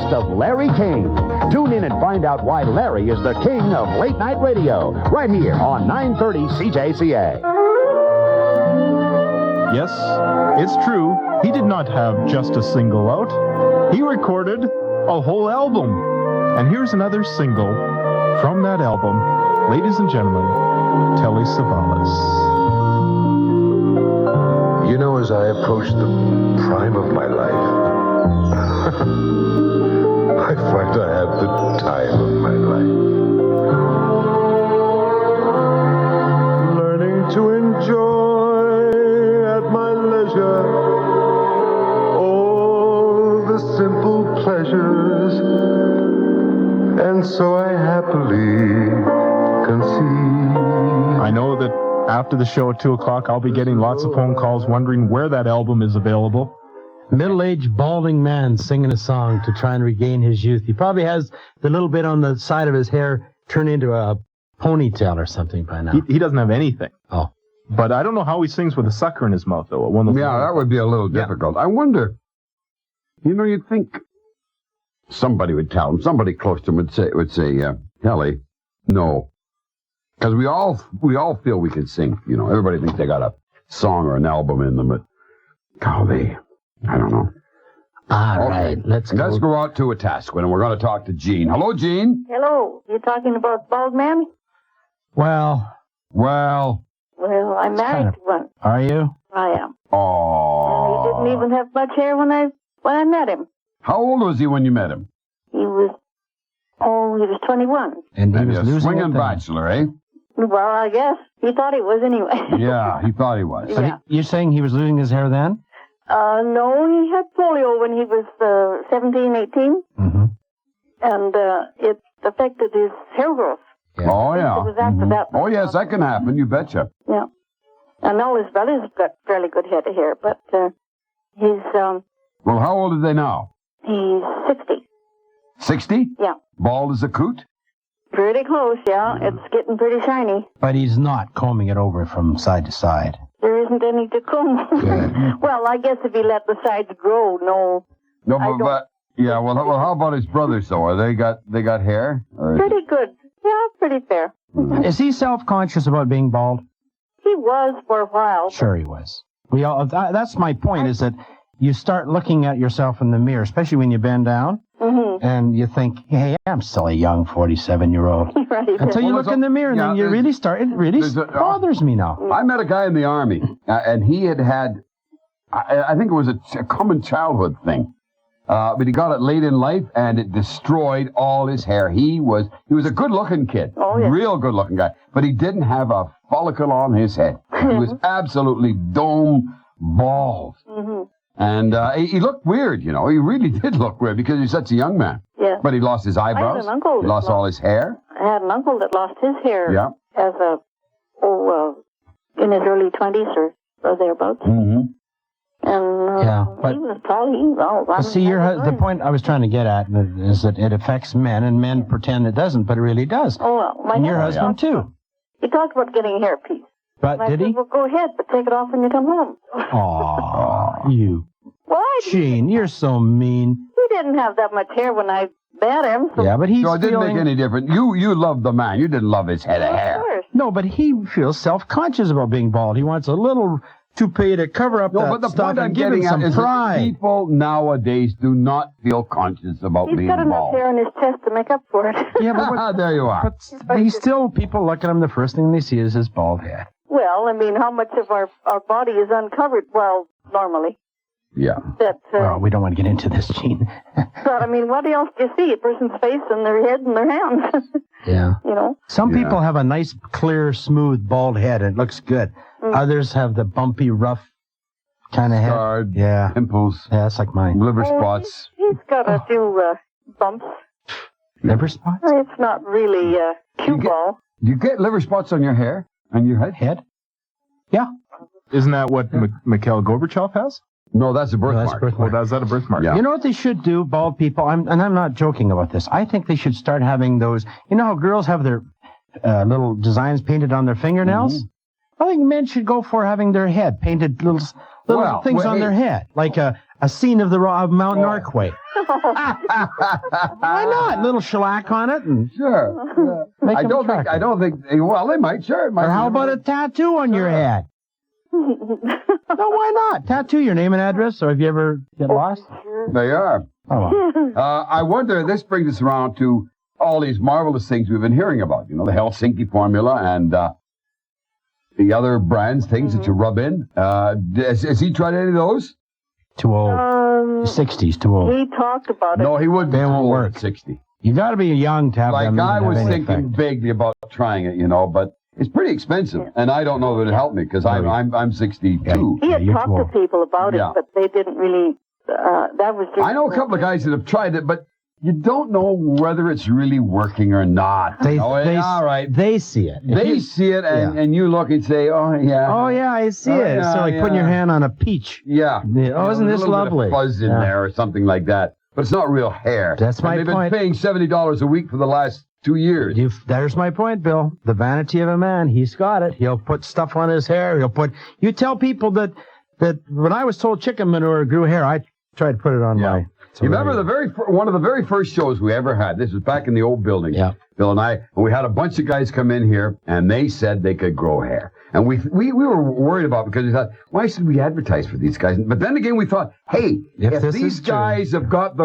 best of Larry King. Tune in and find out why Larry is the king of late night radio, right here on 930 CJCA. Yes, it's true. He did not have just a single out. He recorded a whole album. And here's another single from that album. Ladies and gentlemen, Telly Savalas. You know, as I approach the prime of my life, I find I have the time of my life. Learning to enjoy at my leisure all the simple pleasures, and so I happily conceive. I know that after the show at 2 o'clock, I'll be getting lots of phone calls wondering where that album is available. Middle-aged, balding man singing a song to try and regain his youth. He probably has the little bit on the side of his hair turned into a ponytail or something by now. He doesn't have anything. Oh. But I don't know how he sings with a sucker in his mouth, though. Yeah, that would be a little difficult. I wonder, you'd think somebody would tell him, somebody close to him would say, Telly, no. Because we all feel we can sing, Everybody thinks they got a song or an album in them, but golly, I don't know. All right, let's go out to a task and we're going to talk to Jean. Hello, Jean. Hello. You talking about bald man? Well, I'm married to one. Are you? I am. Oh. And he didn't even have much hair when I met him. How old was he when you met him? He was 21. And he was a losing swinging it then. bachelor, eh? Well, I guess. He thought he was anyway. Yeah, he thought he was. Yeah. You're saying he was losing his hair then? No, he had polio when he was 17, 18. Mm-hmm. And it affected his hair growth. Yeah. Oh, It yeah. was after that. Oh, yes, that can happen, you betcha. Yeah. And all his brothers have got fairly good head of hair, but he's Well, how old are they now? he's 60. 60? Yeah. Bald as a coot? Pretty close, yeah. It's getting pretty shiny. But he's not combing it over from side to side. There isn't any to comb. Well, I guess if he let the sides grow, no. No, I but yeah. Well, how about his brothers though? Are they got hair? Or Pretty good. Yeah, pretty fair. Is he self-conscious about being bald? He was for a while. Sure he was. That's my point, is that you start looking at yourself in the mirror, especially when you bend down, and you think, hey, I'm still a young 47-year-old. Right. Until you look in the mirror, and then you really start, it really bothers me now. I met a guy in the Army, and he had I think it was a common childhood thing, but he got it late in life, and it destroyed all his hair. He was a good-looking kid, real good-looking guy, but he didn't have a follicle on his head. He was absolutely dome bald. And he looked weird, He really did look weird because he's such a young man. Yeah. But he lost his eyebrows. I had an uncle He lost all his hair. I had an uncle that lost his hair Yeah. as in his early 20s or thereabouts. Mm-hmm. And but he was tall. See, the point I was trying to get at is that it affects men, and men pretend it doesn't, but it really does. Oh, well. And your husband, too. He talked about getting a hairpiece. But And did I he? said, well, go ahead, but take it off when you come home. Aw, you. What? Gene, you're so mean. He didn't have that much hair when I met him. So Yeah, but he's So it didn't make any difference. You loved the man. You didn't love his head of hair. Of course. No, but he feels self-conscious about being bald. He wants a little toupee to cover up that But the stuff point I'm and give him getting at some is that pride. people nowadays do not feel conscious about He's being got enough bald. hair on his chest to make up for it. Yeah, but There you are. But he's still, people look at him, the first thing they see is his bald head. Well, I mean, how much of our body is uncovered? Well, normally. Yeah. That, Well, we don't want to get into this, Gene. but, I mean, what else do you see? A person's face and their head and their hands. Yeah. Some Yeah. people have a nice, clear, smooth, bald head. It looks good. Others have the bumpy, rough kind of head. Scarred, Yeah. pimples, Yeah, that's like mine. liver spots. He's got a few bumps. Liver spots? It's not really cue ball. Do you get liver spots on your hair? On your head? Head? Yeah. Isn't that what Mikhail Gorbachev has? No, that's a birthmark. that's a birthmark. Is that a birthmark? Yeah. You know what they should do, bald people? I'm not joking about this. I think they should start having those. You know how girls have their little designs painted on their fingernails? I think men should go for having their head painted little things on their head, like a a scene of of Mount Norquay. Why not? Little shellac on it, and Sure. make I them don't attractive. well, they might, sure. It might Or how about a tattoo on your head? No, why not? Tattoo your name and address, or if you ever get lost. They are. Oh, I wonder, this brings us around to all these marvelous things we've been hearing about. You know, the Helsinki formula and the other brands, things that you rub in. Has he tried any of those? too old. 60s, too old. He talked about it. No, he wouldn't. They won't Too old work. at 60. You got to be young to have Like, them. I have was any thinking effect. vaguely about trying it, you know, but it's pretty expensive. And I don't know if it'd help me because I'm 62. He had you're talked too to old. people about it, Yeah. but they didn't really. That was just. I know a couple of guys that have tried it, but you don't know whether it's really working or not. They, all right. they see it. If They you- see it, and, Yeah. and you look and say, oh, yeah. Oh, yeah, I see Oh, it. It's yeah, sort of like putting your yeah. hand on a peach. Yeah. Yeah. Oh, isn't A this little lovely? bit of fuzz in Yeah. there or something like that. But it's not real hair. That's my and they've point. been paying $70 a week for the last 2 years. There's my point, Bill. The vanity of a man. He's got it. He'll put stuff on his hair. You tell people that when I was told chicken manure grew hair, I tried to put it on my. You remember one of the very first shows we ever had? This was back in the old building. Yeah. Bill and I, and we had a bunch of guys come in here, and they said they could grow hair. And we were worried about it because we thought, why should we advertise for these guys? But then again, we thought, hey, if this these is true. guys have got the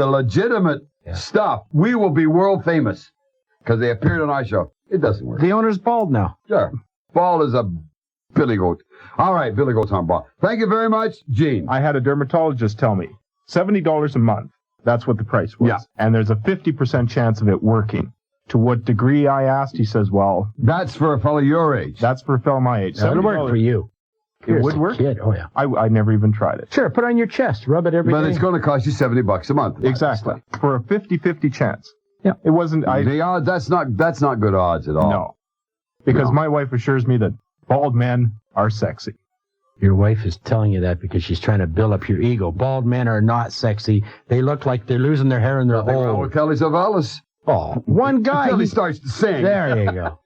legitimate stuff, we will be world famous because they appeared on our show. It doesn't work. The owner's bald now. Sure. Ball is a billy goat. All right, billy goats aren't bald. Thank you very much, Gene. I had a dermatologist tell me $70 a month. That's what the price was. Yeah. And there's a 50% chance of it working. To what degree, I asked. He says, well, That's for a fellow your age. that's for a fellow my age. That would work $70. for you. It would work? Kid. Oh, yeah. I never even tried it. Sure, put it on your chest. Rub it every day. But it's going to cost you $70 a month. Exactly. For a 50-50 chance. Yeah. It wasn't, The odds, that's not good odds at all. no. Because No. my wife assures me that bald men are sexy. Your wife is telling you that because she's trying to build up your ego. Bald men are not sexy. They look like they're losing their hair in their Nothing wrong hole. with Telly Savalas. Oh, one guy. Until he he- starts to sing. There you go.